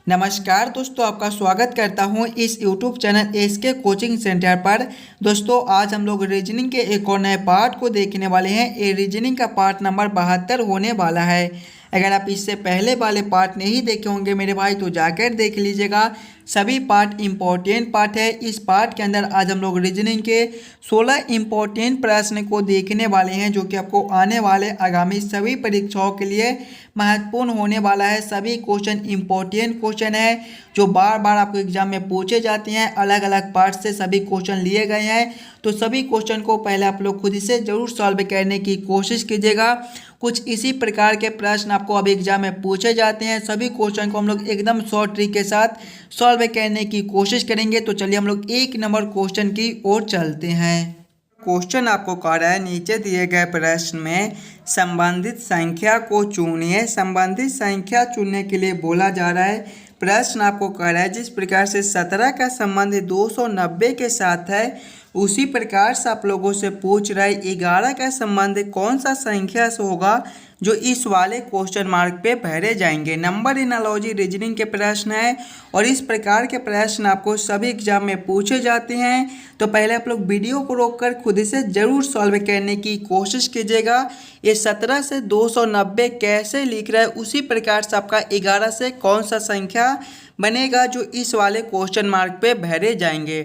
नमस्कार दोस्तों, आपका स्वागत करता हूं इस YouTube channel SK coaching centre पर। दोस्तों आज हम लोग रीजनिंग के एक और नए पार्ट को देखने वाले हैं। ये रीजनिंग का पार्ट नंबर 72 होने वाला है। अगर आप इससे पहले वाले पार्ट नहीं देखे होंगे मेरे भाई तो जाकर देख लीजिएगा। सभी पार्ट इम्पोर्टेंट पार्ट है। इस पार्ट के अंदर आज हम लोग रीजनिंग के 16 इम्पोर्टेंट प्रश्न को देखने वाले हैं, जो कि आपको आने वाले आगामी सभी परीक्षाओं के लिए महत्वपूर्ण होने वाला है। सभी क्वेश्चन इम्पोर्टेंट क्वेश्चन है जो बार बार आपको एग्जाम में पूछे जाते हैं। अलग अलग पार्ट से सभी क्वेश्चन लिए गए हैं, तो सभी क्वेश्चन को पहले आप लोग खुद से जरूर सॉल्व करने की कोशिश कीजिएगा। कुछ इसी प्रकार के प्रश्न आपको अब एग्जाम में पूछे जाते हैं। सभी क्वेश्चन को हम लोग एकदम शॉर्ट ट्रिक के साथ सॉल्व करने की कोशिश करेंगे। तो चलिए हम लोग एक नंबर क्वेश्चन की ओर चलते हैं। क्वेश्चन आपको कह रहा है, नीचे दिए गए प्रश्न में संबंधित संख्या को चुनिए। संबंधित संख्या चुनने के लिए बोला जा रहा है। प्रश्न आपको कह रहा है जिस प्रकार से 17 का संबंध 290 के साथ है, उसी प्रकार से आप लोगों से पूछ रहा है 11 का संबंध कौन सा संख्या से होगा जो इस वाले क्वेश्चन मार्क पे भरे जाएंगे। नंबर एनालॉजी रीजनिंग के प्रश्न है और इस प्रकार के प्रश्न आपको सभी एग्जाम में पूछे जाते हैं। तो पहले आप लोग वीडियो को रोककर खुद से जरूर सॉल्व करने की कोशिश कीजिएगा। ये 17 से 290 कैसे लिख रहा है, उसी प्रकार से आपका 11 से कौन सा संख्या बनेगा जो इस वाले क्वेश्चन मार्क पे भरे जाएंगे।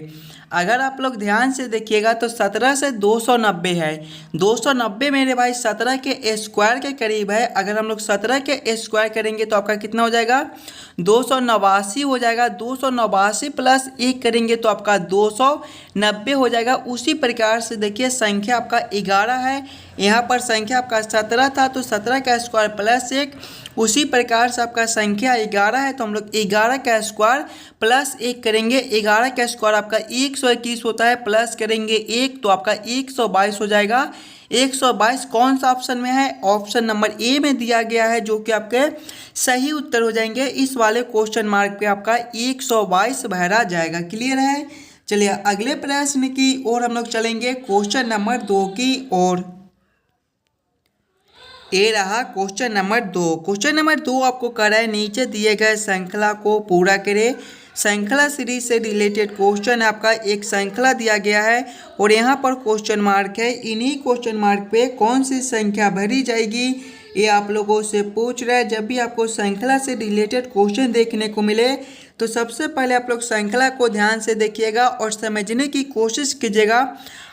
अगर आप लोग ध्यान से देखिएगा तो 17 से 290 है। 290 मेरे भाई 17 के स्क्वायर के करीब है। अगर हम लोग 17 के स्क्वायर करेंगे तो आपका कितना हो जाएगा, 289 हो जाएगा। 289 प्लस 1 करेंगे तो आपका 290 हो जाएगा। उसी प्रकार से देखिए संख्या आपका 11 है, यहाँ पर संख्या आपका 17 था तो 17 का स्क्वायर प्लस 1। उसी प्रकार से आपका संख्या 11 है तो हम लोग 11 का स्क्वायर प्लस 1 करेंगे। 11 का स्क्वायर आपका 121 होता है, प्लस करेंगे 1 तो आपका 122 हो जाएगा। 122 कौन सा ऑप्शन में है, ऑप्शन नंबर ए में दिया गया है, जो कि आपके सही उत्तर हो जाएंगे। इस वाले क्वेश्चन मार्क पे आपका 122 भरा जाएगा। क्लियर है। चलिए अगले प्रश्न की ओर हम लोग चलेंगे, क्वेश्चन नंबर 2 की ओर। ये रहा क्वेश्चन नंबर 2। क्वेश्चन नंबर 2 आपको कह रहा है नीचे दिए गए श्रृंखला को पूरा करें। श्रृंखला सीरीज से रिलेटेड क्वेश्चन आपका एक श्रृंखला दिया गया है और यहाँ पर क्वेश्चन मार्क है। इन्हीं क्वेश्चन मार्क पे कौन सी संख्या भरी जाएगी ये आप लोगों से पूछ रहा है। जब भी आपको श्रृंखला से रिलेटेड क्वेश्चन देखने को मिले तो सबसे पहले आप लोग श्रृंखला को ध्यान से देखिएगा और समझने की कोशिश कीजिएगा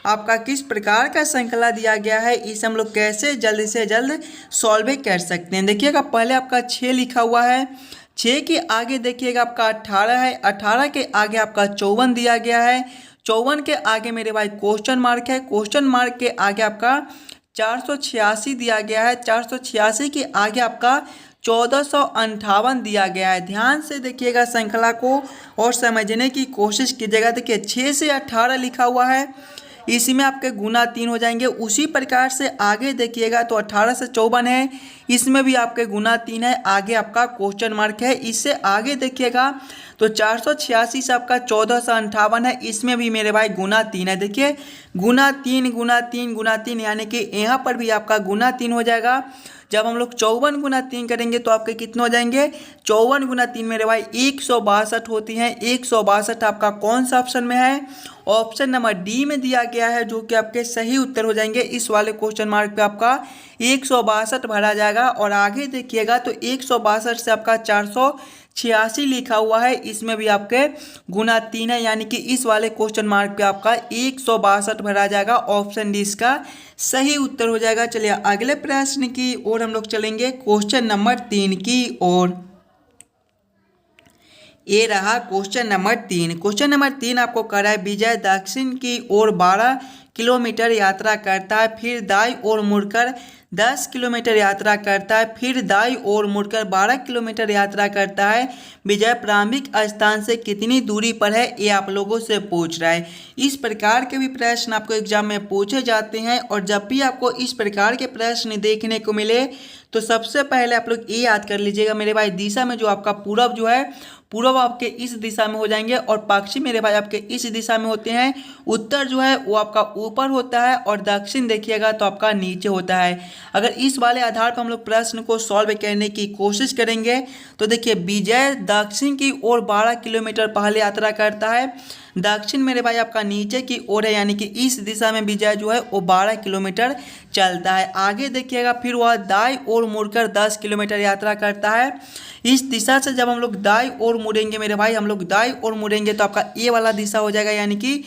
आपका किस प्रकार का श्रृंखला दिया गया है, इसे हम लोग कैसे जल्द से जल्द सॉल्व कर सकते हैं। देखिएगा पहले आपका 6 लिखा हुआ है, 6 के आगे देखिएगा आपका 18 है, 18 के आगे आपका 54 दिया गया है, 54 के आगे मेरे भाई क्वेश्चन मार्क है, क्वेश्चन मार्क के आगे आपका 486 दिया गया है, 486 के आगे आपका 1458 दिया गया है। ध्यान से देखिएगा श्रृंखला को और समझने की कोशिश कीजिएगा। देखिए 6 से 18 लिखा हुआ है, इसमें आपके गुना 3 हो जाएंगे। उसी प्रकार से आगे देखिएगा तो 18 से 54 है, इसमें भी आपके गुना 3 है। आगे आपका क्वेश्चन मार्क है। इससे आगे देखिएगा तो 486 से आपका 1458 है, इसमें भी मेरे भाई गुना 3 है। देखिए गुना 3 गुना 3 गुना 3, यानी कि यहाँ पर भी आपका गुना 3 हो जाएगा। जब हम लोग 54 गुना 3 करेंगे तो आपके कितने हो जाएंगे, 54 गुना 3 मेरे भाई 162 होती हैं। 162 आपका कौन सा ऑप्शन में है, ऑप्शन नंबर डी में दिया गया है, जो कि आपके सही उत्तर हो जाएंगे। इस वाले क्वेश्चन मार्क पे आपका 162 भरा जाएगा। और आगे देखिएगा तो 162 से आपका 486 लिखा हुआ है, इसमें भी आपके गुना 3 है, यानी कि इस वाले क्वेश्चन मार्क पे आपका 162 भरा जाएगा। ऑप्शन डी इसका सही उत्तर हो जाएगा। चलिए अगले प्रश्न की ओर हम लोग चलेंगे, क्वेश्चन नंबर 3 की ओर। ये रहा क्वेश्चन नंबर 3। क्वेश्चन नंबर 3 आपको कह रहा है विजय दक्षिण की ओर 12 किलोमीटर यात्रा करता है, फिर दाईं ओर मुड़कर 10 किलोमीटर यात्रा करता है, फिर दाईं ओर मुड़कर 12 किलोमीटर यात्रा करता है। विजय प्रारंभिक स्थान से कितनी दूरी पर है, ये आप लोगों से पूछ रहा है। इस प्रकार के भी प्रश्न आपको एग्जाम में पूछे जाते हैं और जब भी आपको इस प्रकार के प्रश्न देखने को मिले तो सबसे पहले आप लोग ये याद कर लीजिएगा मेरे भाई, दिशा में जो आपका पूरब जो है, पूर्व आपके इस दिशा में हो जाएंगे और पश्चिम मेरे भाई आपके इस दिशा में होते हैं। उत्तर जो है वो आपका ऊपर होता है और दक्षिण देखिएगा तो आपका नीचे होता है। अगर इस वाले आधार पर हम लोग प्रश्न को सॉल्व करने की कोशिश करेंगे तो देखिए, विजय दक्षिण की ओर 12 किलोमीटर पहले यात्रा करता है। दक्षिण मेरे भाई आपका नीचे की ओर है, यानी कि इस दिशा में विजय जो है वो 12 किलोमीटर चलता है। आगे देखिएगा, फिर वह दाईं ओर मुड़कर 10 किलोमीटर यात्रा करता है। इस दिशा से जब हम लोग दाईं ओर मुड़ेंगे मेरे भाई, हम लोग दाईं ओर मुड़ेंगे तो आपका ये वाला दिशा हो जाएगा, यानी कि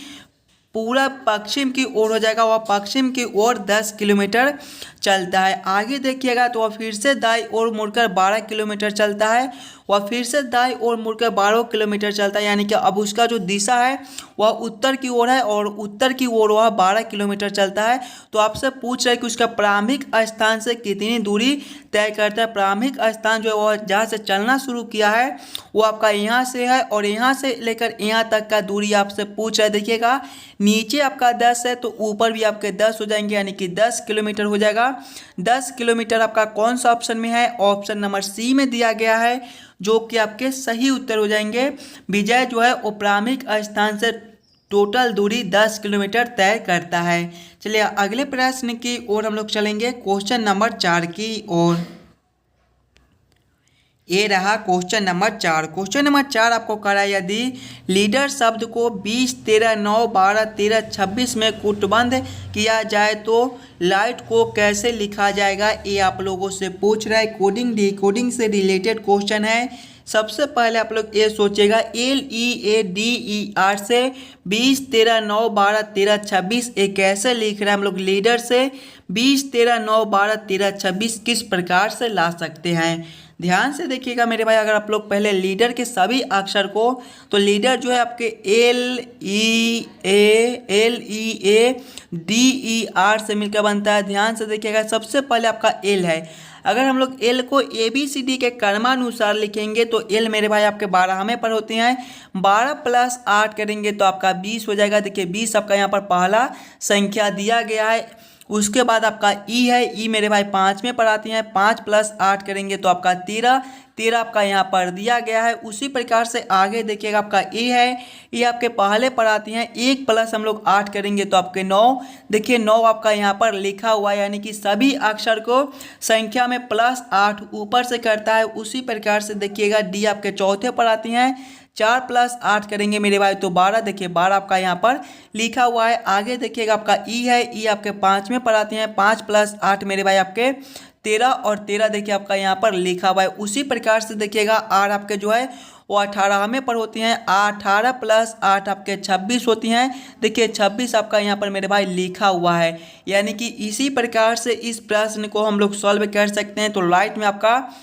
पूरा पश्चिम की ओर हो जाएगा। वह पश्चिम की ओर 10 किलोमीटर चलता है। आगे देखिएगा तो वह फिर से दाईं ओर मुड़कर 12 किलोमीटर चलता है। वह फिर से दाईं ओर मुड़कर 12 किलोमीटर चलता है, यानी कि अब उसका जो दिशा है वह उत्तर की ओर है और उत्तर की ओर वह 12 किलोमीटर चलता है। तो आपसे पूछ रहा है कि उसका प्रारंभिक स्थान से कितनी दूरी तय करता है। प्रारंभिक स्थान जो है वह जहाँ से चलना शुरू किया है वो आपका यहाँ से है और यहाँ से लेकर यहाँ तक का दूरी आपसे पूछ रहा है। देखिएगा, नीचे आपका 10 है तो ऊपर भी आपके 10 हो जाएंगे, यानी कि 10 किलोमीटर हो जाएगा। 10 किलोमीटर आपका कौन सा ऑप्शन में है? ऑप्शन नंबर सी में दिया गया है, जो कि आपके सही उत्तर हो जाएंगे। विजय जो है वो प्रारंभिक स्थान से टोटल दूरी 10 किलोमीटर तय करता है। चलिए अगले प्रश्न की ओर हम लोग चलेंगे, क्वेश्चन नंबर 4 की ओर। ये रहा क्वेश्चन नंबर 4। क्वेश्चन नंबर 4 आपको करा, यदि लीडर शब्द को 20, 13, 9, 12, 13, 26 में कूटबंध किया जाए तो लाइट को कैसे लिखा जाएगा, ये आप लोगों से पूछ रहा है। कोडिंग डिकोडिंग से रिलेटेड क्वेश्चन है। सबसे पहले आप लोग ये सोचेगा, LEADER से 20, 13, 9, 12, 13, 26 ये कैसे लिख रहे हैं हम लोग। लीडर से 20, 13, 9, 12, 13, 26 किस प्रकार से ला सकते हैं। ध्यान से देखिएगा मेरे भाई, अगर आप लोग पहले लीडर के सभी अक्षर को, तो लीडर जो है आपके LEADER से मिलकर बनता है। ध्यान से देखिएगा, सबसे पहले आपका एल है। अगर हम लोग एल को ABCD के क्रमानुसार लिखेंगे तो एल मेरे भाई आपके 12वें पर होते हैं। 12 + 8 करेंगे तो आपका 20 हो जाएगा। देखिए 20 आपका यहाँ पर पहला संख्या दिया गया है। उसके बाद आपका ई है, ई मेरे भाई 5वें पर आती हैं। 5 + 8 करेंगे तो आपका 13 आपका यहाँ पर दिया गया है। उसी प्रकार से आगे देखिएगा, आपका ए है, ये आपके पहले पर आती हैं। 1 + हम लोग 8 करेंगे तो आपके 9। देखिए 9 आपका यहाँ पर लिखा हुआ है, यानी कि सभी अक्षर को संख्या में +8 ऊपर से करता है। उसी प्रकार से देखिएगा, डी आपके चौथे पर आती हैं। 4 + 8 करेंगे मेरे भाई तो 12। देखिए 12 आपका यहाँ पर लिखा हुआ है। आगे देखिएगा, आपका ई है, ई आपके 5वें पर आते हैं। 5 + 8 मेरे भाई आपके 13 और 13 देखिए आपका यहाँ पर लिखा हुआ है। उसी प्रकार से देखिएगा, आर आपके जो है वो 18वें पर होती हैं। 18 + 8 आपके 26 होती हैं। देखिए 26 आपका यहाँ पर मेरे भाई लिखा हुआ है। यानी कि इसी प्रकार से इस प्रश्न को हम लोग सॉल्व कर सकते हैं। तो लाइट में आपका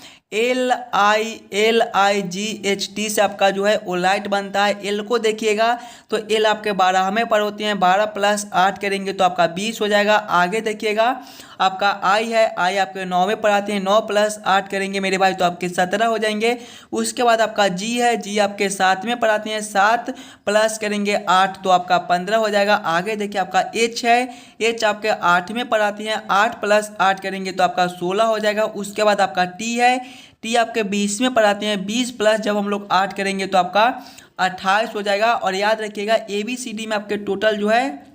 LIGHT से आपका जो है वो लाइट बनता है। एल को देखिएगा तो एल आपके 12वें पर होती हैं। 12 + 8 करेंगे तो आपका 20 हो जाएगा। आगे देखिएगा, आपका आई है, आई आपके 9वें पर आते हैं। 9 + 8 करेंगे मेरे भाई तो आपके 17 हो जाएंगे। उसके बाद आपका जी है, जी आपके 7वें पर आते हैं। 7 + करेंगे 8 तो आपका 15 हो जाएगा। आगे देखिए, आपका एच है, एच आपके 8वें पर आती हैं। 8 + 8 करेंगे तो आपका 16 हो जाएगा। उसके बाद आपका टी है, टी आपके 20वें पर आते हैं। 20 + जब हम लोग 8 करेंगे तो आपका 28 हो जाएगा। और याद रखिएगा, ABCD में आपके टोटल जो है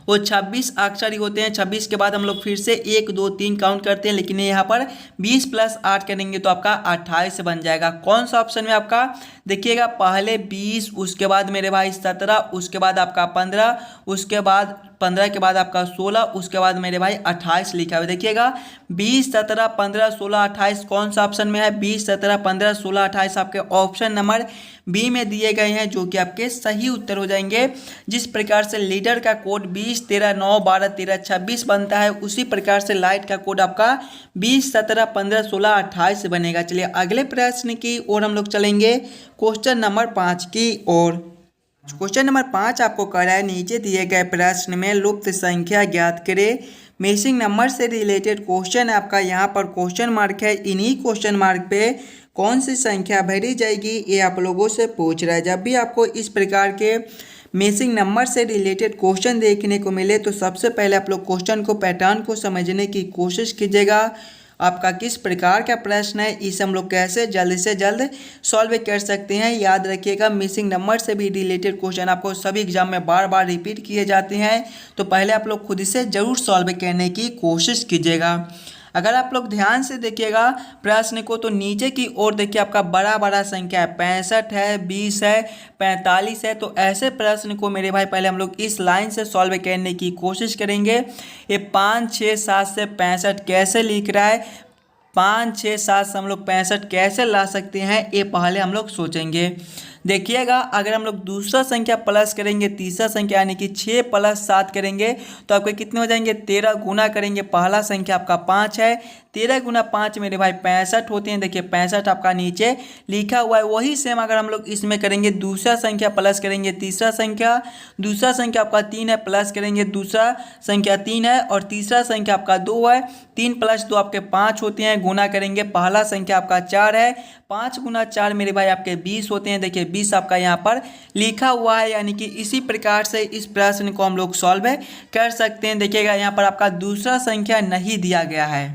वो 26 अक्षर ही होते हैं। 26 के बाद हम लोग फिर से 1 2 3 काउंट करते हैं, लेकिन यहाँ पर 20 + 8 करेंगे तो आपका 28 बन जाएगा। कौन सा ऑप्शन में आपका देखिएगा, पहले 20, उसके बाद मेरे भाई 17, उसके बाद आपका 15, उसके बाद 15 के बाद आपका 16, उसके बाद मेरे भाई 28 लिखा हुआ है। देखिएगा 20, 17, 15, 16, 28 कौन सा ऑप्शन में है? 20, 17, 15, 16, 28 आपके ऑप्शन नंबर बी में दिए गए हैं, जो कि आपके सही उत्तर हो जाएंगे। जिस प्रकार से लीडर का कोड 20, 13, 9, 12, 13, 26 बनता है, उसी प्रकार से लाइट का कोड आपका 20, 17, 15, 16, 28 बनेगा। चलिए अगले प्रश्न की ओर हम लोग चलेंगे, क्वेश्चन नंबर 5 की ओर। क्वेश्चन नंबर 5 आपको कह रहा है, नीचे दिए गए प्रश्न में लुप्त संख्या ज्ञात करें। मिसिंग नंबर से रिलेटेड क्वेश्चन है आपका। यहाँ पर क्वेश्चन मार्क है, इन्हीं क्वेश्चन मार्क पे कौन सी संख्या भरी जाएगी, ये आप लोगों से पूछ रहा है। जब भी आपको इस प्रकार के मिसिंग नंबर से रिलेटेड क्वेश्चन देखने को मिले तो सबसे पहले आप लोग क्वेश्चन को, पैटर्न को समझने की कोशिश कीजिएगा। आपका किस प्रकार का प्रश्न है, इसे हम लोग कैसे जल्द से जल्द सॉल्व कर सकते हैं। याद रखिएगा मिसिंग नंबर से भी रिलेटेड क्वेश्चन आपको सभी एग्जाम में बार बार रिपीट किए जाते हैं, तो पहले आप लोग खुद से जरूर सॉल्व करने की कोशिश कीजिएगा। अगर आप लोग ध्यान से देखिएगा प्रश्न को, तो नीचे की ओर देखिए आपका बड़ा बड़ा संख्या है, 65 है, 20 है, 45 है। तो ऐसे प्रश्न को मेरे भाई पहले हम लोग इस लाइन से सॉल्व करने की कोशिश करेंगे। ये 5 6 7 से 65 कैसे लिख रहा है, 5 6 7 से हम लोग 65 कैसे ला सकते हैं, ये पहले हम लोग सोचेंगे। देखिएगा अगर हम लोग दूसरा संख्या प्लस करेंगे तीसरा संख्या यानी कि 6 + 7 करेंगे तो आपके कितने हो जाएंगे, 13 गुना करेंगे। पहला संख्या आपका 5 है, 13 गुना 5 मेरे भाई 65 होते हैं। देखिए 65 आपका नीचे लिखा हुआ है। वही सेम अगर हम लोग इसमें करेंगे, दूसरा संख्या प्लस करेंगे तीसरा संख्या, दूसरा संख्या आपका 3 है, प्लस करेंगे दूसरा संख्या 3 है, और तीसरा संख्या आपका 2 है। 3 + 2 आपके 5 होते हैं, गुना करेंगे पहला संख्या आपका 4 है, 5 गुना 4 मेरे भाई आपके 20 होते हैं। देखिए 20 आपका यहाँ पर लिखा हुआ है, यानी कि इसी प्रकार से इस प्रश्न को हम लोग सॉल्व कर सकते हैं। देखिएगा यहाँ पर आपका दूसरा संख्या नहीं दिया गया है,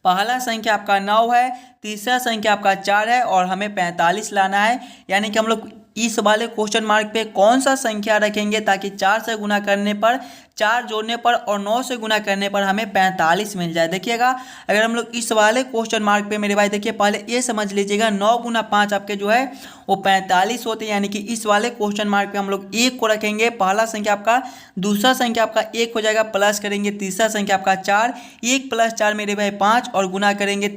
पहला संख्या आपका 9 है, तीसरा संख्या आपका 4 है, और हमें 45 लाना है। यानी कि हम लोग इस वाले क्वेश्चन मार्क पे कौन सा संख्या रखेंगे ताकि 4 से गुना करने पर, 4 जोड़ने पर और 9 से गुना करने पर हमें 45 मिल जाए। देखिएगा अगर हम लोग इस वाले क्वेश्चन मार्क पे मेरे भाई देखिए पहले ये समझ लीजिएगा 9 गुना 5 आपके जो है वो 45 होते हैं। यानी कि इस वाले क्वेश्चन मार्क पे हम लोग 1 को रखेंगे, पहला संख्या आपका, दूसरा संख्या आपका 1 हो जाएगा, प्लस करेंगे तीसरा संख्या आपका 4, 1 + 4 मेरे भाई 5, और गुना करेंगे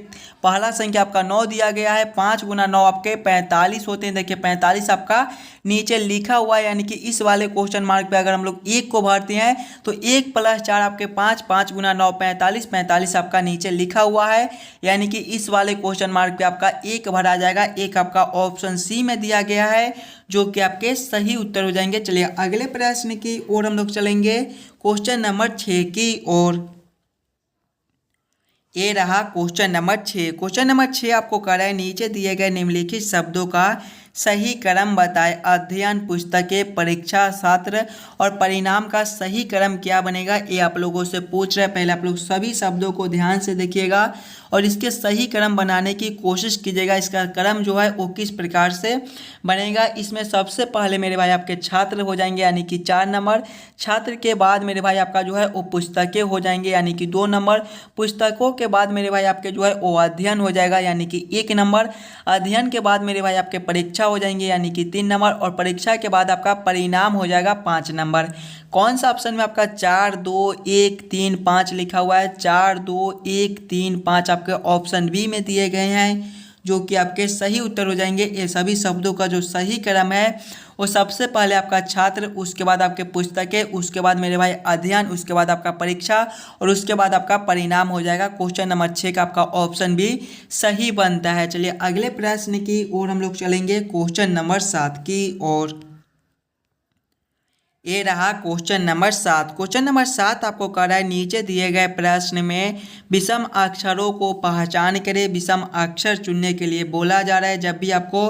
पहला संख्या आपका 9 दिया गया है, 5 गुना 9 आपके 45 होते हैं। देखिए 45 आपका नीचे लिखा हुआ है। यानी कि इस वाले क्वेश्चन मार्क पे अगर हम लोग 1 को भरते हैं तो 1 + 4 आपके 5, 5 गुना 9 45, 45 आपका नीचे लिखा हुआ है। यानी कि इस वाले क्वेश्चन मार्क पे आपका 1 भरा जाएगा। 1 आपका ऑप्शन सी में दिया गया है, जो कि आपके सही उत्तर हो जाएंगे। चलिए अगले प्रश्न की ओर हम लोग चलेंगे, क्वेश्चन नंबर 6 की ओर। ये रहा क्वेश्चन नंबर 6। क्वेश्चन नंबर 6 आपको कह रहा है नीचे दिए गए निम्नलिखित शब्दों का सही क्रम बताएं। अध्ययन, पुस्तकें, परीक्षा, छात्र और परिणाम का सही क्रम क्या बनेगा, ये आप लोगों से पूछ रहे हैं। पहले आप लोग सभी शब्दों को ध्यान से देखिएगा और इसके सही क्रम बनाने की कोशिश कीजिएगा। इसका क्रम जो है वो किस प्रकार से बनेगा। इसमें सबसे पहले मेरे भाई आपके छात्र हो जाएंगे, यानी कि 4 नंबर। छात्र के बाद मेरे भाई आपका जो है वो पुस्तकें हो जाएंगे, यानी कि 2 नंबर। पुस्तकों के बाद मेरे भाई आपके जो है वो अध्ययन हो जाएगा, यानी कि 1 नंबर। अध्ययन के बाद मेरे भाई आपके परीक्षा हो जाएंगे, यानी कि 3 नंबर, और परीक्षा के बाद आपका परिणाम हो जाएगा 5 नंबर। कौन सा ऑप्शन में आपका 4 2 1 3 5 लिखा हुआ है? 4 2 1 3 5 आपके ऑप्शन बी में दिए गए हैं, जो कि आपके सही उत्तर हो जाएंगे। ये सभी शब्दों का जो सही क्रम है वो सबसे पहले आपका छात्र, उसके बाद आपके पुस्तकें, उसके बाद मेरे भाई अध्ययन, उसके बाद आपका परीक्षा, और उसके बाद आपका परिणाम हो जाएगा। क्वेश्चन नंबर 6 का आपका ऑप्शन भी सही बनता है। चलिए अगले प्रश्न की ओर हम लोग चलेंगे, क्वेश्चन नंबर 7 की ओर। ये रहा क्वेश्चन नंबर 7। क्वेश्चन नंबर 7 आपको कह रहा है नीचे दिए गए प्रश्न में विषम अक्षरों को पहचान करें। विषम अक्षर चुनने के लिए बोला जा रहा है। जब भी आपको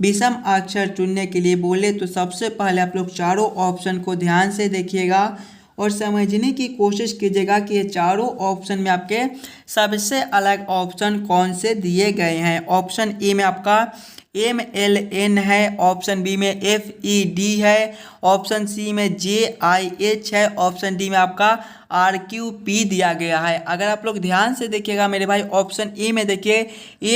विषम अक्षर चुनने के लिए बोले तो सबसे पहले आप लोग चारों ऑप्शन को ध्यान से देखिएगा और समझने की कोशिश कीजिएगा कि ये चारों ऑप्शन में आपके सबसे अलग ऑप्शन कौन से दिए गए हैं। ऑप्शन ए में आपका MLN है, ऑप्शन बी में FED है, ऑप्शन सी में JIH है, ऑप्शन डी में आपका RQP दिया गया है। अगर आप लोग ध्यान से देखिएगा मेरे भाई, ऑप्शन ए में देखिए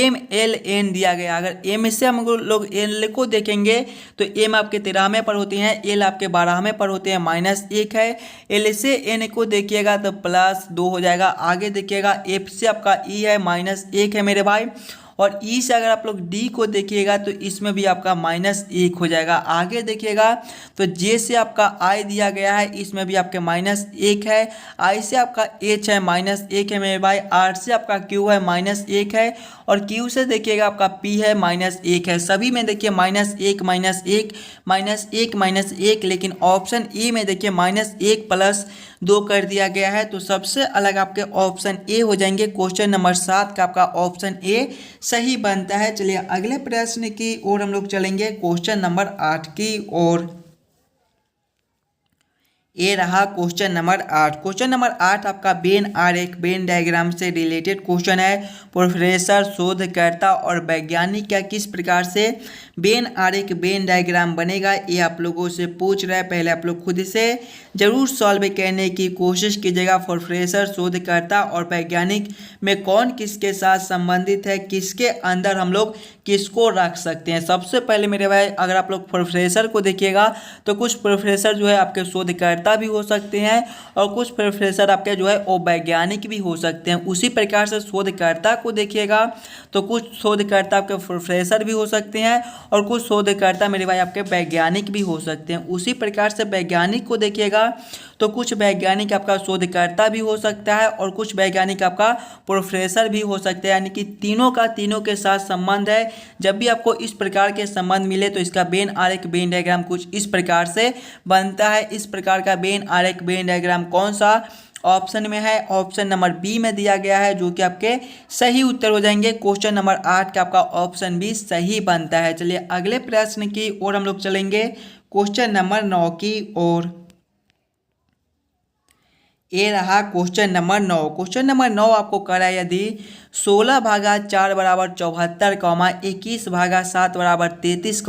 MLN दिया गया। अगर M से हम लोग L को देखेंगे तो M आपके 13वें पर होते हैं, L आपके 12वें पर होते हैं, -1 है। L से N को देखिएगा तो +2 हो जाएगा। आगे देखिएगा F से आपका E है, -1 है मेरे भाई, और ई से अगर आप लोग डी को देखिएगा तो इसमें भी आपका -1 हो जाएगा। आगे देखिएगा तो जे से आपका आई दिया गया है, इसमें भी आपके -1 है। आई से आपका एच है, -1 है मेरे भाई। आर से आपका क्यू है, -1 है, और क्यू से देखिएगा आपका पी है, -1 है। सभी में देखिए -1 -1 -1 -1, लेकिन ऑप्शन ए में देखिए -1 + 2 कर दिया गया है। तो सबसे अलग आपके ऑप्शन ए हो जाएंगे। क्वेश्चन नंबर 7 का आपका ऑप्शन ए सही बनता है। चलिए अगले प्रश्न की ओर हम लोग चलेंगे, क्वेश्चन नंबर 8 की ओर। ये रहा क्वेश्चन नंबर 8। क्वेश्चन नंबर 8 आपका वेन आरेख वेन डायग्राम से रिलेटेड क्वेश्चन है। प्रोफेसर, शोधकर्ता और वैज्ञानिक क्या किस प्रकार से वेन आरेख वेन डायग्राम बनेगा, ये आप लोगों से पूछ रहा है। पहले आप लोग खुद से जरूर सॉल्व करने की कोशिश कीजिएगा। प्रोफेसर, शोधकर्ता और वैज्ञानिक में कौन किसके साथ संबंधित है, किसके अंदर हम लोग किसको रख सकते हैं। सबसे पहले मेरे भाई अगर आप लोग प्रोफेसर को देखिएगा तो कुछ प्रोफेसर जो है आपके शोधकर्ता भी हो सकते हैं और कुछ प्रोफेसर आपके जो है वो वैज्ञानिक भी हो सकते हैं। उसी प्रकार से शोधकर्ता को देखिएगा तो कुछ शोधकर्ता आपके प्रोफेसर भी हो सकते हैं और कुछ शोधकर्ता मेरे भाई आपके वैज्ञानिक भी हो सकते हैं। उसी प्रकार से वैज्ञानिक को देखिएगा तो कुछ वैज्ञानिक आपका शोधकर्ता भी हो सकता है और कुछ वैज्ञानिक आपका प्रोफेसर भी हो सकता है। यानी कि तीनों का तीनों के साथ संबंध है। जब भी आपको इस प्रकार के संबंध मिले तो इसका वेन आरेख वेन डायग्राम कुछ इस प्रकार से बनता है। इस प्रकार का वेन आरेख वेन डायग्राम कौन सा ऑप्शन में है, ऑप्शन नंबर बी में दिया गया है, जो कि आपके सही उत्तर हो जाएंगे। क्वेश्चन नंबर 8 का आपका ऑप्शन बी सही बनता है। चलिए अगले प्रश्न की ओर हम लोग चलेंगे, क्वेश्चन नंबर 9 की ओर। ये रहा क्वेश्चन नंबर 9। क्वेश्चन नंबर 9 आपको कह रहा है यदि 16 भागा 4 बराबर 74, 21 भागा 7 बराबर 33,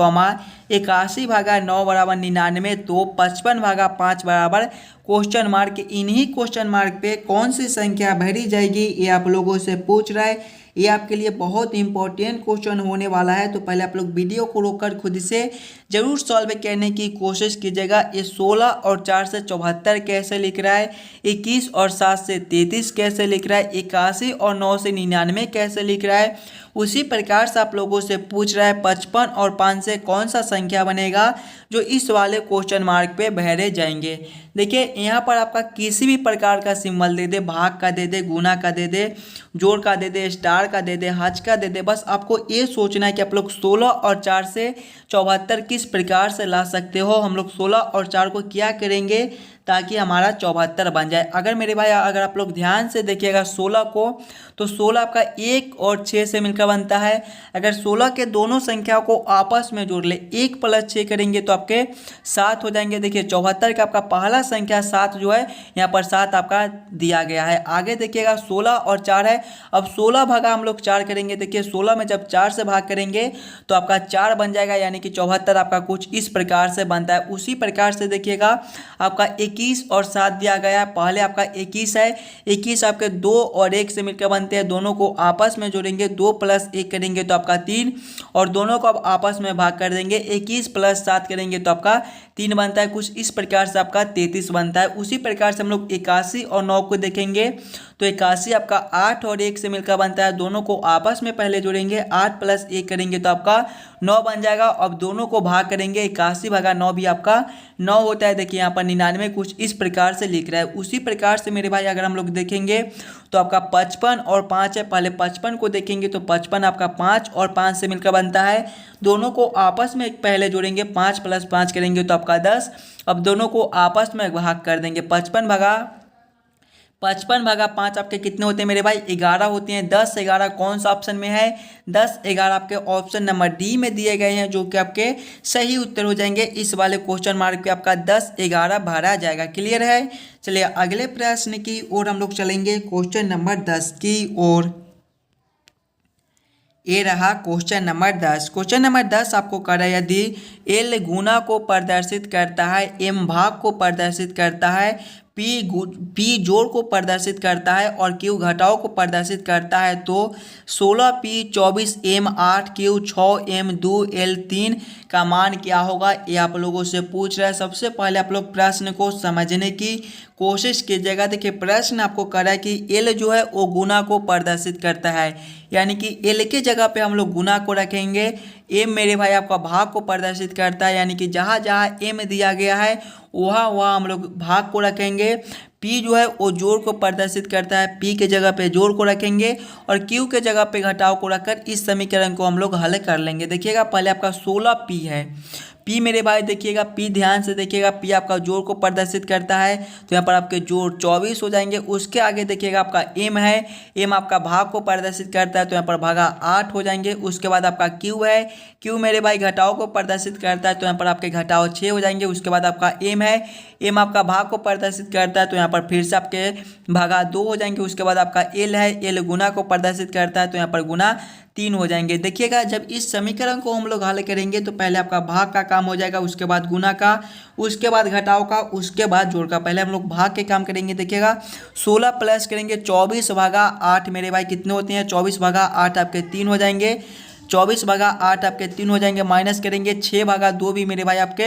81 भागा 9 बराबर 99, तो 55 भागा 5 बराबर क्वेश्चन मार्क। इन्हीं क्वेश्चन मार्क पे कौन सी संख्या भरी जाएगी, ये आप लोगों से पूछ रहा है। ये आपके लिए बहुत इंपॉर्टेंट क्वेश्चन होने वाला है। तो पहले आप लोग वीडियो को रोककर खुद से जरूर सॉल्व करने की कोशिश कीजिएगा। ये 16 और 4 से 74 कैसे लिख रहा है, 21 और 7 से 33 कैसे लिख रहा है, 81 और 9 से 99 कैसे लिख रहा है। उसी प्रकार से आप लोगों से पूछ रहा है 55 और 5 से कौन सा संख्या बनेगा जो इस वाले क्वेश्चन मार्क पे भरे जाएंगे। देखिए यहाँ पर आपका किसी भी प्रकार का सिंबल दे दे, भाग का दे दे, गुना का दे दे, जोड़ का दे दे, स्टार का दे दे, हज का दे दे, बस आपको ये सोचना है कि आप लोग 16 और 4 से 74 किस प्रकार से ला सकते हो। हम लोग 16 और 4 को क्या करेंगे ताकि हमारा 74 बन जाए। अगर मेरे भाई अगर आप लोग ध्यान से देखिएगा 16 को, तो 16 आपका 1 और 6 से मिलकर बनता है। अगर 16 के दोनों संख्या को आपस में जोड़ ले, 1 + 6 करेंगे तो आपके 7 हो जाएंगे। देखिए 74 का आपका पहला संख्या 7 जो है यहाँ पर 7 आपका दिया गया है। आगे देखिएगा 16 और 4 है। अब 16 भागा हम लोग 4 करेंगे। देखिए 16 में जब 4 से भाग करेंगे तो आपका 4 बन जाएगा, यानी कि 74 आपका कुछ इस प्रकार से बनता है। उसी प्रकार से देखिएगा आपका 21 और 7 दिया गया है। पहले आपका 21 है, 21 आपके 2 और 1 से मिलकर बनते हैं। दोनों को आपस में जोड़ेंगे, 2 + 1 करेंगे तो आपका 3, और दोनों को आप आपस में भाग कर देंगे, 21 + 7 करेंगे तो आपका 3 बनता है। कुछ इस प्रकार से आपका 33 बनता है। उसी प्रकार से हम लोग 81 और 9 को देखेंगे तो 81 आपका 8 और 1 से मिलकर बनता है। दोनों को आपस में पहले जोड़ेंगे, 8 + 1 करेंगे तो आपका 9 बन जाएगा। अब दोनों को भाग करेंगे, 81 भागा 9 भी आपका 9 होता है। देखिए यहाँ पर 99 कुछ इस प्रकार से लिख रहा है। उसी प्रकार से मेरे भाई अगर हम लोग देखेंगे तो आपका 55 और 5 है। पहले 55 को देखेंगे तो 55 आपका 5 और 5 से मिलकर बनता है। दोनों को आपस में पहले जोड़ेंगे, 5 + 5 करेंगे तो आपका 10। अब दोनों को आपस में भाग कर देंगे, 55 भागा 5 आपके कितने होते हैं मेरे भाई, 11 होते हैं। 10 11 कौन सा ऑप्शन में है, 10 11 आपके ऑप्शन नंबर डी में दिए गए हैं, जो कि आपके सही उत्तर हो जाएंगे। इस वाले क्वेश्चन मार्क पे आपका 10 11 भरा जाएगा। क्लियर है। चलिए अगले प्रश्न की ओर हम लोग चलेंगे, क्वेश्चन नंबर 10 की ओर। ये रहा क्वेश्चन नंबर 10। क्वेश्चन नंबर 10 आपको कह रहा है यदि एल गुना को प्रदर्शित करता है, एम भाग को प्रदर्शित करता है, पी जोड़ को प्रदर्शित करता है और क्यू घटाव को प्रदर्शित करता है, तो 16p 24m 8q 6m 2l 3 का मान क्या होगा, ये आप लोगों से पूछ रहा है। सबसे पहले आप लोग प्रश्न को समझने की कोशिश कीजिएगा। देखिए प्रश्न आपको कह रहा है कि एल जो है वो गुना को प्रदर्शित करता है, यानी कि एल के जगह पे हम लोग गुना को रखेंगे। एम मेरे भाई आपका भाग को प्रदर्शित करता है, यानी कि जहाँ जहाँ एम दिया गया है वहाँ वहाँ हम लोग भाग को रखेंगे। पी जो है वो जोड़ को प्रदर्शित करता है, पी के जगह पे जोड़ को रखेंगे और क्यू के जगह पे घटाव को रखकर इस समीकरण को हम लोग हल कर लेंगे। देखिएगा पहले आपका 16p है, पी मेरे भाई देखिएगा, पी ध्यान से देखिएगा, पी आपका जोड़ को प्रदर्शित करता है, तो यहाँ पर आपके जोड़ 24 हो जाएंगे। उसके आगे देखिएगा आपका एम है, एम आपका भाग को प्रदर्शित करता है, तो यहाँ पर भागा 8 हो जाएंगे। उसके बाद आपका क्यू है, क्यू मेरे भाई घटाव को प्रदर्शित करता है, तो यहाँ पर आपके घटाव 6 हो जाएंगे। उसके बाद आपका एम है, एम आपका भाग को प्रदर्शित करता है, तो यहाँ पर फिर से आपके भागा 2 हो जाएंगे। उसके बाद आपका एल है, एल गुना को प्रदर्शित करता है, तो यहाँ पर गुना 3 हो जाएंगे। देखिएगा जब इस समीकरण को हम लोग हल करेंगे तो पहले आपका भाग का काम हो जाएगा, उसके बाद गुना का, उसके बाद घटाव का, उसके बाद जोड़ का। पहले हम लोग भाग के काम करेंगे। देखिएगा 16 प्लस करेंगे 24 भागा 8 मेरे भाई कितने होते हैं, 24 भागा 8 आपके 3 हो जाएंगे। 24 भागा 8 आपके 3 हो जाएंगे। माइनस करेंगे 6 भागा 2 भी मेरे भाई आपके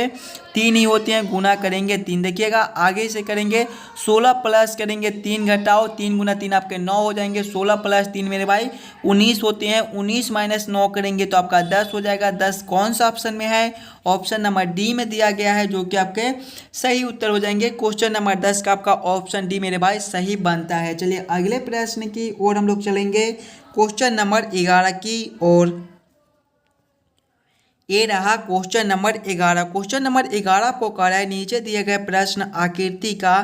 3 ही होते हैं, गुना करेंगे 3। देखिएगा आगे से करेंगे 16 प्लस करेंगे 3 घटाओ 3 गुना 3 आपके 9 हो जाएंगे। 16 प्लस 3 मेरे भाई 19 होते हैं। 19 माइनस 9 करेंगे तो आपका 10 हो जाएगा। 10 कौन सा ऑप्शन में है, ऑप्शन नंबर डी में दिया गया है, जो कि आपके सही उत्तर हो जाएंगे। क्वेश्चन नंबर 10 का आपका ऑप्शन डी मेरे भाई सही बनता है। चलिए अगले प्रश्न की ओर हम लोग चलेंगे, क्वेश्चन नंबर 11 की ओर। ये रहा क्वेश्चन नंबर 11। क्वेश्चन नंबर 11 आपको कह रहा है नीचे दिए गए प्रश्न आकृति का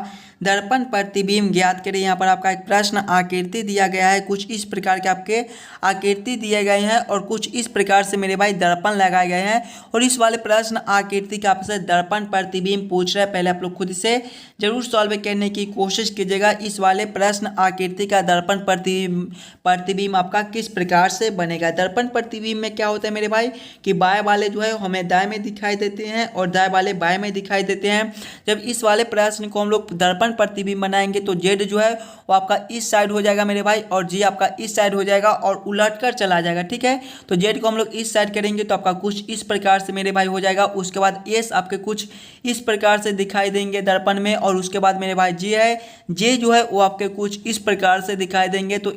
दर्पण प्रतिबिंब ज्ञात करें। यहाँ पर आपका एक प्रश्न आकृति दिया गया है, कुछ इस प्रकार के आपके आकृति दिए गए हैं और कुछ इस प्रकार से मेरे भाई दर्पण लगाए गए हैं। और इस वाले प्रश्न आकृति का आपसे दर्पण प्रतिबिंब पूछ रहा है। पहले आप लोग खुद से जरूर सॉल्व करने की कोशिश कीजिएगा। इस वाले प्रश्न आकृति का दर्पण प्रतिबिंब आपका किस प्रकार से बनेगा। दर्पण प्रतिबिंब में क्या होता है मेरे भाई कि बाएं वाले जो है हमें दाएं में दिखाई देते हैं और दाएं वाले बाएं में दिखाई देते हैं। जब इस वाले प्रश्न को हम लोग दर्पण प्रतिबिंब बनाएंगे तो जेड जो है वो आपका इस साइड हो जाएगा मेरे भाई और जी आपका इस साइड हो जाएगा और उलट कर चला जाएगा। ठीक है, तो जेड को हम लोग इस साइड करेंगे तो आपका कुछ इस प्रकार से मेरे भाई हो जाएगा। उसके बाद एस आपके कुछ इस प्रकार से दिखाई देंगे दर्पण में और उसके बाद मेरे भाई जे है, जे जो है वो आपके कुछ इस प्रकार से दिखाई देंगे। तो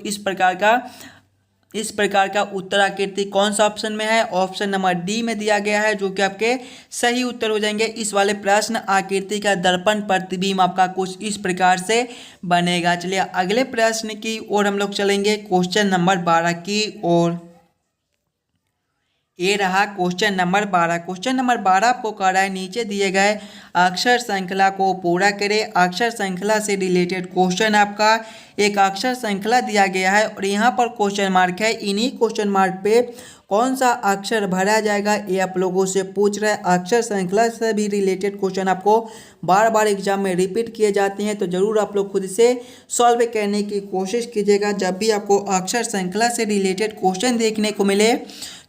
इस प्रकार का उत्तर आकृति कौन सा ऑप्शन में है, ऑप्शन नंबर डी में दिया गया है, जो कि आपके सही उत्तर हो जाएंगे। इस वाले प्रश्न आकृति का दर्पण प्रतिबिंब आपका कुछ इस प्रकार से बनेगा। चलिए अगले प्रश्न की ओर हम लोग चलेंगे, क्वेश्चन नंबर 12 की ओर। ये रहा क्वेश्चन नंबर 12। क्वेश्चन नंबर 12 आपको कह रहा है नीचे दिए गए अक्षर श्रृंखला को पूरा करें। अक्षर श्रृंखला से रिलेटेड क्वेश्चन आपका एक अक्षर श्रृंखला दिया गया है और यहाँ पर क्वेश्चन मार्क है। इन्हीं क्वेश्चन मार्क पे कौन सा अक्षर भरा जाएगा ये आप लोगों से पूछ रहा है। अक्षर श्रृंखला से भी रिलेटेड क्वेश्चन आपको बार बार एग्जाम में रिपीट किए जाते हैं, तो जरूर आप लोग खुद से सॉल्व करने की कोशिश कीजिएगा। जब भी आपको अक्षर श्रृंखला से रिलेटेड क्वेश्चन देखने को मिले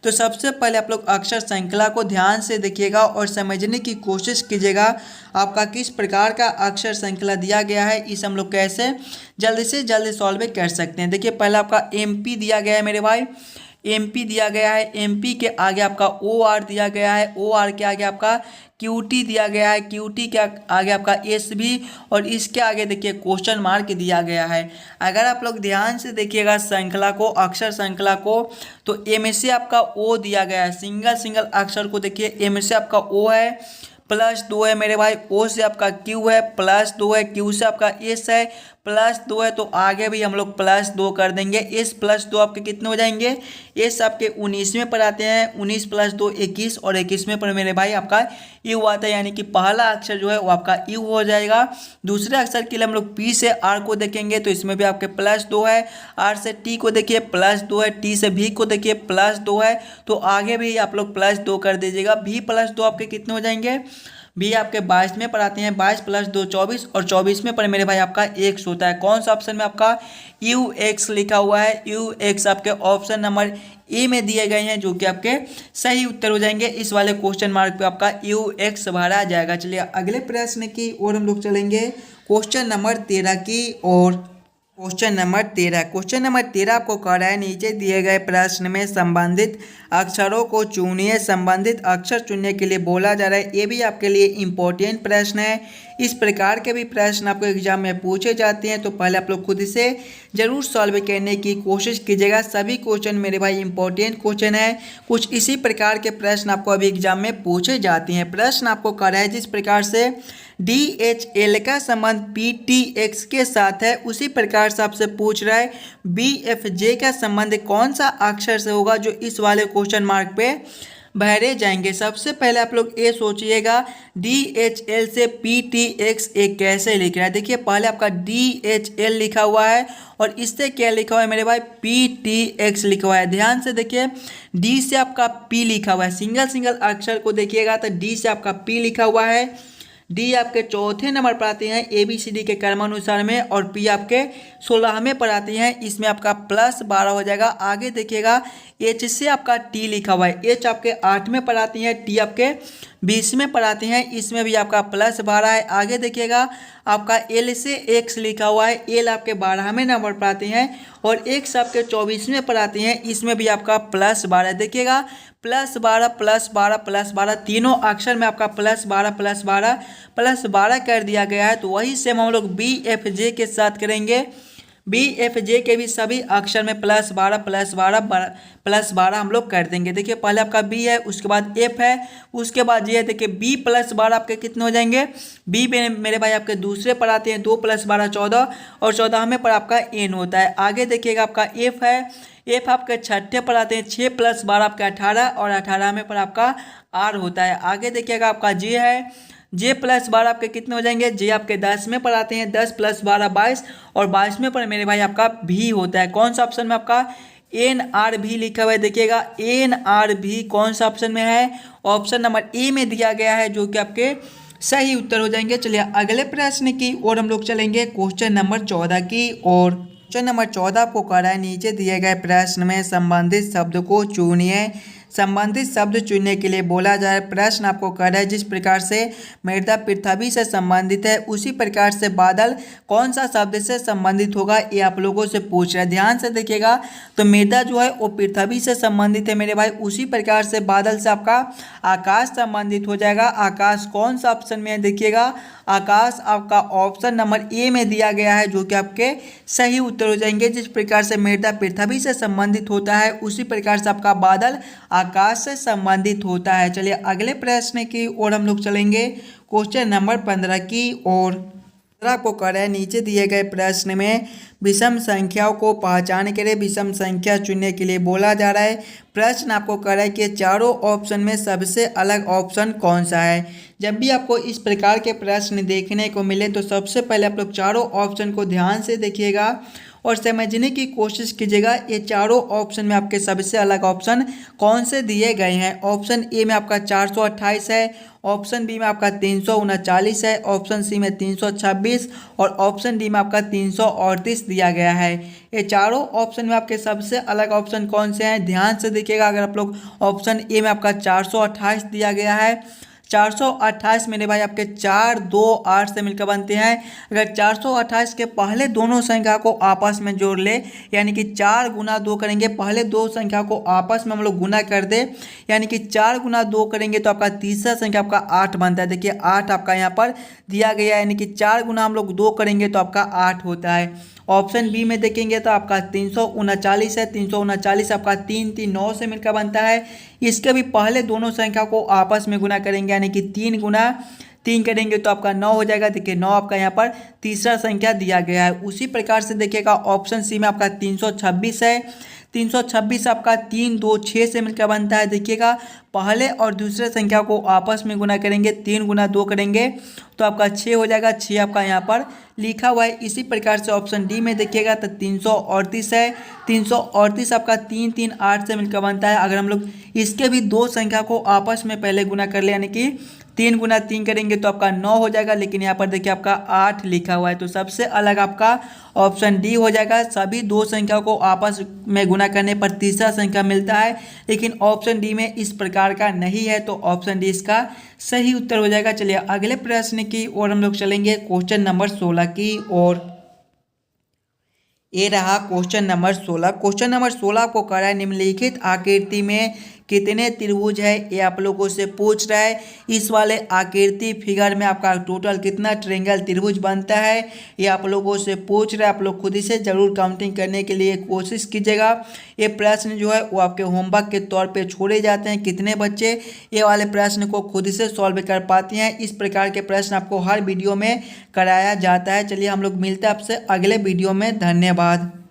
तो सबसे पहले आप लोग अक्षर श्रृंखला को ध्यान से देखिएगा और समझने की कोशिश कीजिएगा आपका किस प्रकार का अक्षर श्रृंखला दिया गया है। इस हम लोग कैसे जल्दी से जल्दी सॉल्व कर सकते हैं। देखिए पहले आपका एमपी दिया गया है मेरे भाई, एमपी दिया गया है। एमपी के आगे आपका ओआर दिया गया है, ओआर के आगे आपका क्यूटी दिया गया है, क्यूटी के आगे आपका एसबी और इसके आगे देखिए क्वेश्चन मार्क दिया गया है। अगर आप लोग ध्यान से देखिएगा श्रृंखला को, अक्षर श्रृंखला को, तो एम से आपका ओ दिया गया है। सिंगल अक्षर को देखिए, एम से आपका ओ है +2 है मेरे भाई, ओ से आपका क्यू है +2 है, क्यू से आपका एस है +2 है, तो आगे भी हम लोग +2 कर देंगे। एस +2 आपके कितने हो जाएंगे, एस आपके 19वें पर आते हैं, 19 + 2 21 और 21वें पर मेरे भाई आपका यू आता है, यानी कि पहला अक्षर जो है वो आपका यू हो जाएगा। दूसरे अक्षर के लिए हम लोग पी से आर को देखेंगे तो इसमें भी आपके +2 है, आर से टी को देखिए +2 है, टी से भी को देखिए +2 है, तो आगे भी आप लोग +2 कर दीजिएगा। भी +2 आपके कितने हो जाएंगे, भी आपके 22वें पर आते हैं, 22 + 2 24 और 24वें पर मेरे भाई आपका x होता है। कौन सा ऑप्शन में आपका UX लिखा हुआ है, UX आपके ऑप्शन नंबर ए में दिए गए हैं, जो कि आपके सही उत्तर हो जाएंगे। इस वाले क्वेश्चन मार्क पे आपका UX भरा जाएगा। चलिए अगले प्रश्न की ओर हम लोग चलेंगे, क्वेश्चन नंबर 13 की ओर। क्वेश्चन नंबर 13 आपको कह रहा है नीचे दिए गए प्रश्न में संबंधित अक्षरों को चुनिए। संबंधित अक्षर चुनने के लिए बोला जा रहा है, ये भी आपके लिए इम्पोर्टेंट प्रश्न है। इस प्रकार के भी प्रश्न आपको एग्जाम में पूछे जाते हैं, तो पहले आप लोग खुद से जरूर सॉल्व करने की कोशिश कीजिएगा। सभी क्वेश्चन मेरे भाई इंपॉर्टेंट क्वेश्चन है, कुछ इसी प्रकार के प्रश्न आपको अभी एग्जाम में पूछे जाते हैं। प्रश्न आपको कह रहा है जिस प्रकार से DHL का संबंध PTX के साथ है, उसी प्रकार से आपसे पूछ रहा है BFJ का संबंध कौन सा अक्षर से होगा, जो इस वाले क्वेश्चन मार्क पे भरे जाएंगे। सबसे पहले आप लोग ये सोचिएगा DHL से PTX एक कैसे लिख रहा है। देखिए पहले आपका DHL लिखा हुआ है और इससे क्या लिखा हुआ है मेरे भाई, PTX लिखा हुआ है। ध्यान से देखिए, D से आपका P लिखा हुआ है, सिंगल सिंगल अक्षर को देखिएगा तो D से आपका P लिखा हुआ है। डी आपके चौथे नंबर पर आते हैं ABCD के क्रमानुसार में और पी आपके 16वें पर आती हैं। इसमें आपका +12 हो जाएगा। आगे देखिएगा H से आपका T लिखा हुआ है, H आपके 8वें पर आती है, T आपके 20वें पर आती हैं। इसमें भी आपका +12 है। आगे देखिएगा आपका L से X लिखा हुआ है, L आपके 12वें नंबर पर आते हैं और X आपके 24वें पर आते हैं। इसमें भी आपका +12 देखिएगा, +12 +12 +12 तीनों अक्षर में आपका +12 कर दिया गया है। तो वही सेम हम लोग BFJ के साथ करेंगे। BFJ के भी सभी अक्षर में +12 हम लोग कर देंगे। देखिए पहले आपका B है, उसके बाद F है, उसके बाद J है। देखिए B +12 आपके कितने हो जाएंगे, B मेरे भाई आपके दूसरे पर आते हैं, 2 + 12 14 और 14वें पर आपका N होता है। आगे देखिएगा आपका F है, F आपके 6ठे पर आते हैं, 6 + 12 आपके 18 और 18वें पर आपका R होता है। आगे देखिएगा आपका J है, J +12 आपके कितने हो जाएंगे, J आपके 10वें पर आते हैं, 10 + 12 22 और 22वें पर मेरे भाई आपका V होता है। कौन सा ऑप्शन में आपका NRV लिखा हुआ है। देखिएगा NRV कौन सा ऑप्शन में है, ऑप्शन नंबर ए में दिया गया है, जो कि आपके सही उत्तर हो जाएंगे। चलिए अगले प्रश्न की और हम लोग चलेंगे क्वेश्चन नंबर 14 की और क्वेश्चन नंबर 14 को कह रहा है नीचे दिए गए प्रश्न में संबंधित शब्द को चुनिए। संबंधित शब्द चुनने के लिए बोला जाए। प्रश्न आपको कह रहा है जिस प्रकार से मृदा पृथ्वी से संबंधित है उसी प्रकार से बादल कौन सा शब्द से संबंधित होगा, ये आप लोगों से पूछ रहा है। ध्यान से देखिएगा, तो मृदा जो है वो पृथ्वी से संबंधित है मेरे भाई, उसी प्रकार से बादल से आपका आकाश संबंधित हो जाएगा। आकाश कौन सा ऑप्शन में है, देखिएगा आकाश आपका ऑप्शन नंबर ए में दिया गया है, जो कि आपके सही उत्तर हो जाएंगे। जिस प्रकार से मृदा पृथ्वी से संबंधित होता है उसी प्रकार से आपका बादल आकाश से संबंधित होता है। चलिए अगले प्रश्न की ओर हम लोग चलेंगे, क्वेश्चन नंबर 15 की ओर। को कह रहा है नीचे दिए गए प्रश्न में विषम संख्याओं को पहचान करें। विषम संख्या चुनने के लिए बोला जा रहा है। प्रश्न आपको कह रहा है कि चारों ऑप्शन में सबसे अलग ऑप्शन कौन सा है। जब भी आपको इस प्रकार के प्रश्न देखने को मिले तो सबसे पहले आप लोग चारों ऑप्शन को ध्यान से देखिएगा और समझने की कोशिश कीजिएगा ये चारों ऑप्शन में आपके सबसे अलग ऑप्शन कौन से दिए गए हैं। ऑप्शन ए में आपका 428 है, ऑप्शन बी में आपका 339 है, ऑप्शन सी में 326 और ऑप्शन डी में आपका 338 दिया गया है। ये चारों ऑप्शन में आपके सबसे अलग ऑप्शन कौन से हैं, ध्यान से देखिएगा। अगर आप लोग ऑप्शन ए में आपका 428 दिया गया है, 428 मेरे भाई आपके 4 2 8 से मिलकर बनते हैं। अगर 428 के पहले दोनों संख्या को आपस में जोड़ ले, यानी कि 4 × 2 करेंगे, पहले दो संख्या को आपस में हम लोग गुना कर दे, यानी कि 4 × 2 करेंगे तो आपका तीसरा संख्या आपका 8 बनता है। देखिए 8 आपका यहाँ पर दिया गया है, यानी कि 4 × हम लोग 2 करेंगे तो आपका 8 होता है। ऑप्शन बी में देखेंगे तो आपका 339 है, 339 आपका 3 3 9 से मिलकर बनता है। इसके भी पहले दोनों संख्या को आपस में गुना करेंगे, यानी कि 3 × 3 करेंगे तो आपका 9 हो जाएगा। देखिए 9 आपका यहाँ पर तीसरा संख्या दिया गया है। उसी प्रकार से देखिएगा ऑप्शन सी में आपका 326 है, 326 आपका 3 2 6 से मिलकर बनता है। देखिएगा पहले और दूसरे संख्या को आपस में गुना करेंगे, 3 × 2 करेंगे तो आपका 6 हो जाएगा। 6 आपका यहाँ पर लिखा हुआ है। इसी प्रकार से ऑप्शन डी में देखिएगा तो 338 है, 338 आपका 3 3 8 से मिलकर बनता है। अगर हम लोग इसके भी दो संख्या को आपस में पहले गुना कर ले, यानी कि 3 × 3 करेंगे तो आपका 9 हो जाएगा, लेकिन यहाँ पर देखिए आपका 8 लिखा हुआ है। तो सबसे अलग आपका ऑप्शन डी हो जाएगा। सभी दो संख्या को आपस में गुना करने पर तीसरा संख्या मिलता है, लेकिन ऑप्शन डी में इस प्रकार का नहीं है, तो ऑप्शन डी इसका सही उत्तर हो जाएगा। चलिए अगले प्रश्न की ओर हम लोग चलेंगे, क्वेश्चन नंबर 16 की ओर। ये रहा क्वेश्चन नंबर 16। क्वेश्चन नंबर 16 को कह रहा है निम्नलिखित आकृति में कितने त्रिभुज है, ये आप लोगों से पूछ रहा है। इस वाले आकृति फिगर में आपका टोटल कितना ट्रायंगल त्रिभुज बनता है, ये आप लोगों से पूछ रहा है। आप लोग खुद ही से जरूर काउंटिंग करने के लिए कोशिश कीजिएगा। ये प्रश्न जो है वो आपके होमवर्क के तौर पे छोड़े जाते हैं। कितने बच्चे ये वाले प्रश्न को खुद से सॉल्व कर पाते हैं, इस प्रकार के प्रश्न आपको हर वीडियो में कराया जाता है। चलिए हम लोग मिलते हैं आपसे अगले वीडियो में। धन्यवाद।